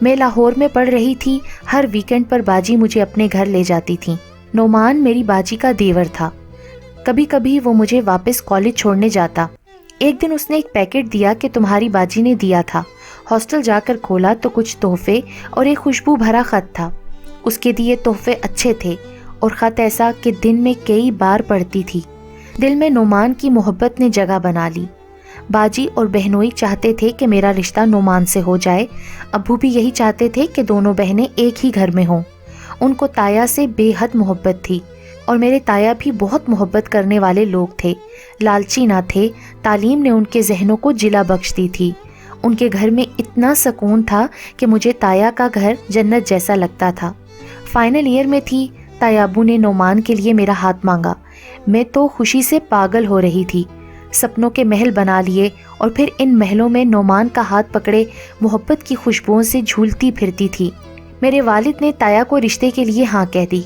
میں لاہور میں پڑھ رہی تھی. ہر ویکنڈ پر باجی مجھے اپنے گھر لے جاتی تھیں. نعمان میری باجی کا دیور تھا. کبھی کبھی وہ مجھے واپس کالج چھوڑنے جاتا. ایک دن اس نے ایک پیکٹ دیا کہ تمہاری باجی نے دیا تھا. ہاسٹل جا کر کھولا تو کچھ تحفے اور ایک خوشبو بھرا خط تھا. اس کے دیے تحفے اچھے تھے اور خط ایسا کہ دن میں کئی بار پڑھتی تھی. دل میں نعمان کی محبت نے جگہ بنا لی. باجی اور بہنوئی چاہتے تھے کہ میرا رشتہ نعمان سے ہو جائے. ابو بھی یہی چاہتے تھے کہ دونوں بہنیں ایک ہی گھر میں ہوں. ان کو تایا سے بے حد محبت تھی اور میرے تایا بھی بہت محبت کرنے والے لوگ تھے. لالچی نہ تھے. تعلیم نے ان کے ذہنوں کو جلا بخش دی تھی. ان کے گھر میں اتنا سکون تھا کہ مجھے تایا کا گھر جنت جیسا لگتا تھا. فائنل ایئر میں تھی. تایا ابو نے نعمان کے لیے میرا ہاتھ مانگا. میں تو خوشی سے پاگل ہو رہی تھی. سپنوں کے محل بنا لیے اور پھر ان محلوں میں نعمان کا ہاتھ پکڑے محبت کی خوشبوؤں سے جھولتی پھرتی تھی. میرے والد نے تایا کو رشتے کے لیے ہاں کہہ دی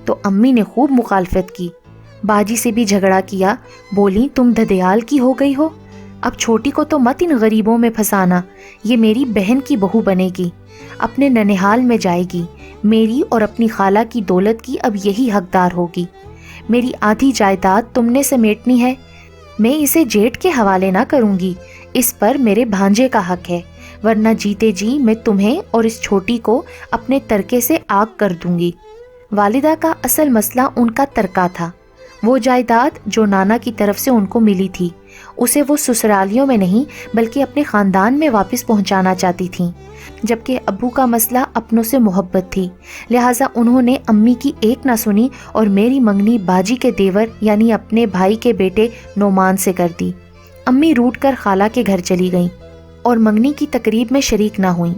تو امی نے خوب مخالفت کی. باجی سے بھی جھگڑا کیا. بولی تم دھدیال کی ہو گئی ہو. اب چھوٹی کو تو مت ان غریبوں میں پھنسانا. یہ میری بہن کی بہو بنے گی. اپنے ننہال میں جائے گی. میری اور اپنی خالہ کی دولت کی اب یہی حقدار ہوگی. میری آدھی جائیداد تم نے سمیٹنی ہے. میں اسے جیٹ کے حوالے نہ کروں گی. اس پر میرے بھانجے کا حق ہے. ورنہ جیتے جی میں تمہیں اور اس چھوٹی کو اپنے ترکے سے آگ کر دوں گی. والدہ کا اصل مسئلہ ان کا ترکہ تھا. وہ جائیداد جو نانا کی طرف سے ان کو ملی تھی اسے وہ سسرالیوں میں نہیں بلکہ اپنے خاندان میں واپس پہنچانا چاہتی تھیں. جبکہ ابو کا مسئلہ اپنوں سے محبت تھی. لہٰذا انہوں نے امی کی ایک نہ سنی اور میری منگنی باجی کے دیور یعنی اپنے بھائی کے بیٹے نعمان سے کر دی. امی روٹ کر خالہ کے گھر چلی گئیں اور منگنی کی تقریب میں شریک نہ ہوئیں.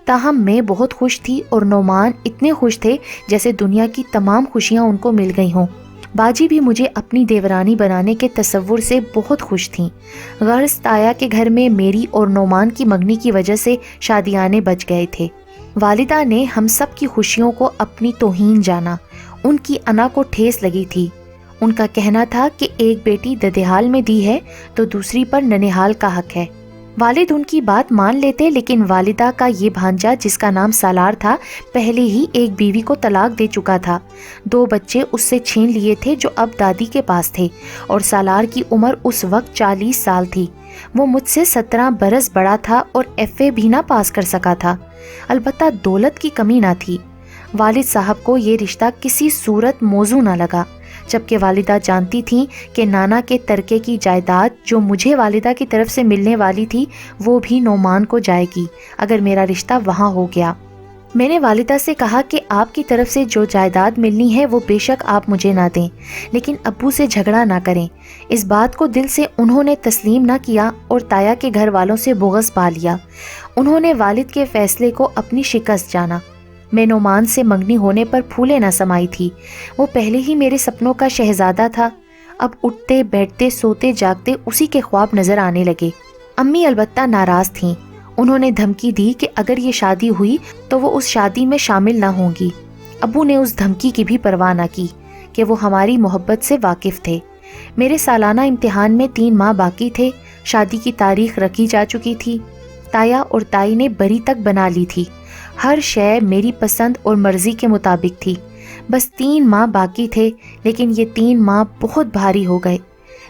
تاہم میں بہت خوش تھی اور نعمان اتنے خوش تھے جیسے دنیا کی تمام خوشیاں ان کو مل گئی ہوں. باجی بھی مجھے اپنی دیورانی بنانے کے تصور سے بہت خوش تھیں. غرض تایا کے گھر میں میری اور نعمان کی منگنی کی وجہ سے شادیانے بچ گئے تھے. والدہ نے ہم سب کی خوشیوں کو اپنی توہین جانا. ان کی انا کو ٹھیس لگی تھی. ان کا کہنا تھا کہ ایک بیٹی ددیال میں دی ہے تو دوسری پر ننہال کا حق ہے. والد ان کی بات مان لیتے لیکن والدہ کا یہ بھانجا جس کا نام سالار تھا پہلے ہی ایک بیوی کو طلاق دے چکا تھا. 2 بچے اس سے چھین لیے تھے جو اب دادی کے پاس تھے اور سالار کی عمر اس وقت 40 سال تھی. وہ مجھ سے 17 برس بڑا تھا اور FA بھی نہ پاس کر سکا تھا. البتہ دولت کی کمی نہ تھی. والد صاحب کو یہ رشتہ کسی صورت موزوں نہ لگا. جبکہ والدہ جانتی تھیں کہ نانا کے ترکے کی جائیداد جو مجھے والدہ کی طرف سے ملنے والی تھی وہ بھی نعمان کو جائے گی اگر میرا رشتہ وہاں ہو گیا. میں نے والدہ سے کہا کہ آپ کی طرف سے جو جائیداد ملنی ہے وہ بے شک آپ مجھے نہ دیں لیکن ابو سے جھگڑا نہ کریں. اس بات کو دل سے انہوں نے تسلیم نہ کیا اور تایا کے گھر والوں سے بغض پا لیا. انہوں نے والد کے فیصلے کو اپنی شکست جانا. میں نعمان سے منگنی ہونے پر پھولے نہ سمائی تھی. وہ پہلے ہی میرے سپنوں کا شہزادہ تھا. اب اٹھتے بیٹھتے سوتے جاگتے اسی کے خواب نظر آنے لگے. امی البتہ ناراض تھیں. انہوں نے دھمکی دی کہ اگر یہ شادی ہوئی تو وہ اس شادی میں شامل نہ ہوں گی. ابو نے اس دھمکی کی بھی پرواہ نہ کی کہ وہ ہماری محبت سے واقف تھے. میرے سالانہ امتحان میں 3 ماہ باقی تھے. شادی کی تاریخ رکھی جا چکی تھی. تایا اور تائی نے بری تک بنا لی تھی. ہر شے میری پسند اور مرضی کے مطابق تھی. بس 3 ماہ باقی تھے لیکن یہ 3 ماہ بہت بھاری ہو گئے.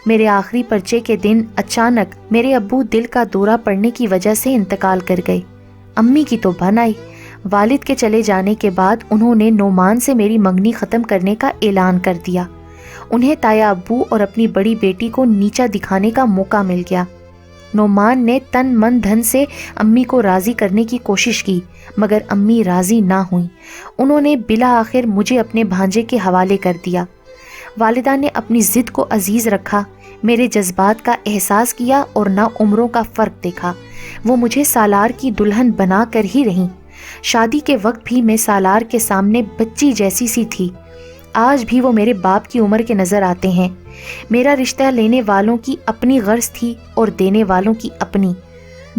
میرے آخری پرچے کے دن اچانک میرے ابو دل کا دورہ پڑنے کی وجہ سے انتقال کر گئے. امی کی تو بن آئی. والد کے چلے جانے کے بعد انہوں نے نعمان سے میری منگنی ختم کرنے کا اعلان کر دیا. انہیں تایا ابو اور اپنی بڑی بیٹی کو نیچا دکھانے کا موقع مل گیا. نعمان نے تن من دھن سے امی کو راضی کرنے کی کوشش کی مگر امی راضی نہ ہوئیں. انہوں نے بلا آخر مجھے اپنے بھانجے کے حوالے کر دیا. والدہ نے اپنی ضد کو عزیز رکھا. میرے جذبات کا احساس کیا اور نہ عمروں کا فرق دیکھا. وہ مجھے سالار کی دلہن بنا کر ہی رہیں. شادی کے وقت بھی میں سالار کے سامنے بچی جیسی سی تھی. آج بھی وہ میرے باپ کی عمر کے نظر آتے ہیں. میرا رشتہ لینے والوں کی اپنی غرض تھی اور دینے والوں کی اپنی.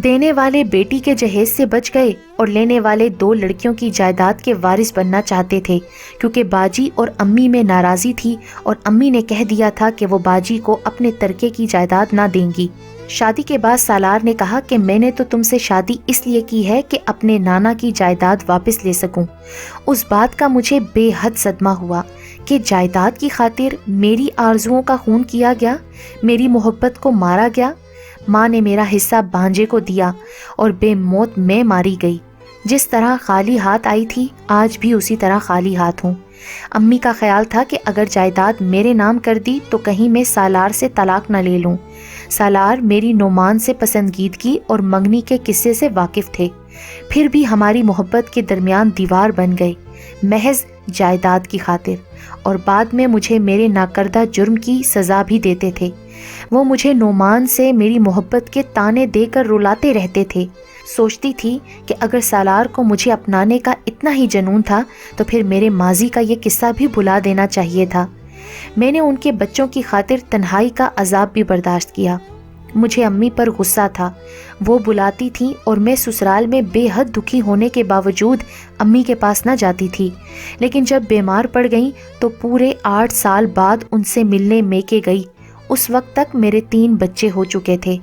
دینے والے بیٹی کے جہیز سے بچ گئے اور لینے والے 2 لڑکیوں کی جائیداد کے وارث بننا چاہتے تھے کیونکہ باجی اور امی میں ناراضی تھی اور امی نے کہہ دیا تھا کہ وہ باجی کو اپنے ترکے کی جائیداد نہ دیں گی. شادی کے بعد سالار نے کہا کہ میں نے تو تم سے شادی اس لیے کی ہے کہ اپنے نانا کی جائیداد واپس لے سکوں۔ اس بات کا مجھے بے حد صدمہ ہوا کہ جائیداد کی خاطر میری آرزوؤں کا خون کیا گیا، میری محبت کو مارا گیا۔ ماں نے میرا حصہ بھانجے کو دیا اور بے موت میں ماری گئی۔ جس طرح خالی ہاتھ آئی تھی آج بھی اسی طرح خالی ہاتھ ہوں۔ امی کا خیال تھا کہ اگر جائیداد میرے نام کر دی تو کہیں میں سالار سے طلاق نہ لے لوں۔ سالار میری نعمان سے پسندیدگی اور منگنی کے قصے سے واقف تھے، پھر بھی ہماری محبت کے درمیان دیوار بن گئی محض جائیداد کی خاطر، اور بعد میں مجھے میرے ناکردہ جرم کی سزا بھی دیتے تھے۔ وہ مجھے نعمان سے میری محبت کے طعنے دے کر رلاتے رہتے تھے۔ سوچتی تھی کہ اگر سالار کو مجھے اپنانے کا اتنا ہی جنون تھا تو پھر میرے ماضی کا یہ قصہ بھی بھلا دینا چاہیے تھا۔ میں نے ان کے بچوں کی خاطر تنہائی کا عذاب بھی برداشت کیا۔ مجھے امی پر غصہ تھا، وہ بلاتی تھیں اور میں سسرال میں بے حد دکھی ہونے کے باوجود امی کے پاس نہ جاتی تھی، لیکن جب بیمار پڑ گئیں تو پورے 8 سال بعد ان سے ملنے میکے گئی۔ اس وقت تک میرے 3 بچے ہو چکے تھے۔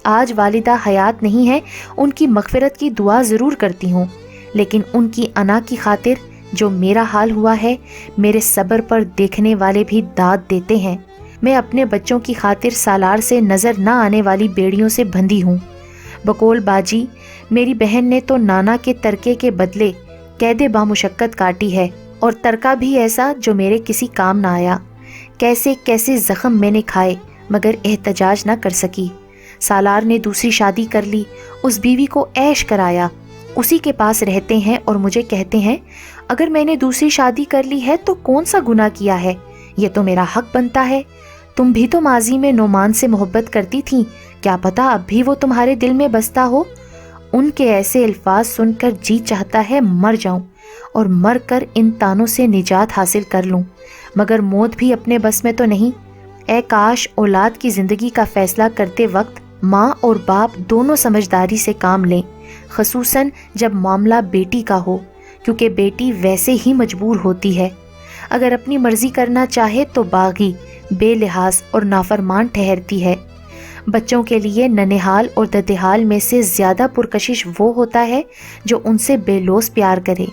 آج والدہ حیات نہیں ہے، ان کی مغفرت کی دعا ضرور کرتی ہوں، لیکن ان کی انا کی خاطر جو میرا حال ہوا ہے، میرے صبر پر دیکھنے والے بھی داد دیتے ہیں۔ میں اپنے بچوں کی خاطر سالار سے نظر نہ آنے والی بیڑیوں سے بندھی ہوں۔ بقول باجی، میری بہن نے تو نانا کے ترکے کے بدلے قید بامشقت کاٹی ہے، اور ترکہ بھی ایسا جو میرے کسی کام نہ آیا۔ کیسے کیسے زخم میں نے کھائے مگر احتجاج نہ کر سکی۔ سالار نے دوسری شادی کر لی، اس بیوی کو عیش کرایا، اسی کے پاس رہتے ہیں اور مجھے کہتے ہیں اگر میں نے دوسری شادی کر لی ہے تو کون سا گناہ کیا ہے، یہ تو میرا حق بنتا ہے۔ تم بھی تو ماضی میں نعمان سے محبت کرتی تھیں، کیا پتا اب بھی وہ تمہارے دل میں بستا ہو۔ ان کے ایسے الفاظ سن کر جی چاہتا ہے مر جاؤں اور مر کر ان تانوں سے نجات حاصل کر لوں، مگر موت بھی اپنے بس میں تو نہیں۔ اے کاش اولاد کی زندگی کا فیصلہ کرتے وقت ماں اور باپ دونوں سمجھداری سے کام لیں، خصوصاً جب معاملہ بیٹی کا ہو، کیونکہ بیٹی ویسے ہی مجبور ہوتی ہے۔ اگر اپنی مرضی کرنا چاہے تو باغی، بے لحاظ اور نافرمان ٹھہرتی ہے۔ بچوں کے لیے ننہال اور ددہال میں سے زیادہ پرکشش وہ ہوتا ہے جو ان سے بے لوث پیار کرے۔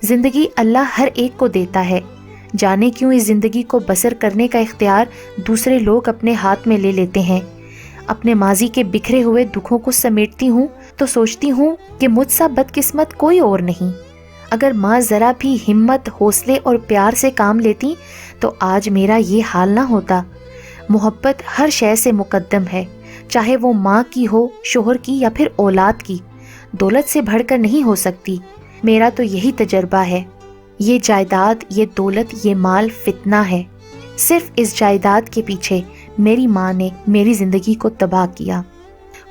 زندگی اللہ ہر ایک کو دیتا ہے، جانے کیوں اس زندگی کو بسر کرنے کا اختیار دوسرے لوگ اپنے ہاتھ میں لے لیتے ہیں۔ اپنے ماضی کے بکھرے ہوئے دکھوں کو سمیٹتی ہوں تو سوچتی ہوں کہ مجھ سا بدقسمت کوئی اور نہیں۔ اگر ماں ذرا بھی ہمت، حوصلے اور پیار سے کام لیتی تو آج میرا یہ حال نہ ہوتا۔ محبت ہر شے سے مقدم ہے، چاہے وہ ماں کی ہو، شوہر کی یا پھر اولاد کی۔ دولت سے بڑھ کر نہیں ہو سکتی، میرا تو یہی تجربہ ہے۔ یہ جائیداد، یہ دولت، یہ مال فتنہ ہے۔ صرف اس جائیداد کے پیچھے میری ماں نے میری زندگی کو تباہ کیا۔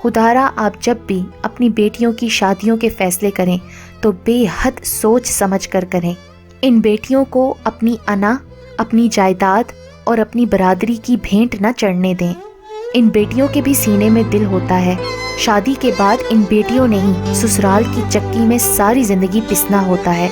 خدارا آپ جب بھی اپنی بیٹیوں کی شادیوں کے فیصلے کریں تو بے حد سوچ سمجھ کر کریں۔ ان بیٹیوں کو اپنی انا، اپنی جائیداد اور اپنی برادری کی بھینٹ نہ چڑھنے دیں۔ ان بیٹیوں کے بھی سینے میں دل ہوتا ہے، شادی کے بعد ان بیٹیوں نے ہی سسرال کی چکی میں ساری زندگی پسنا ہوتا ہے۔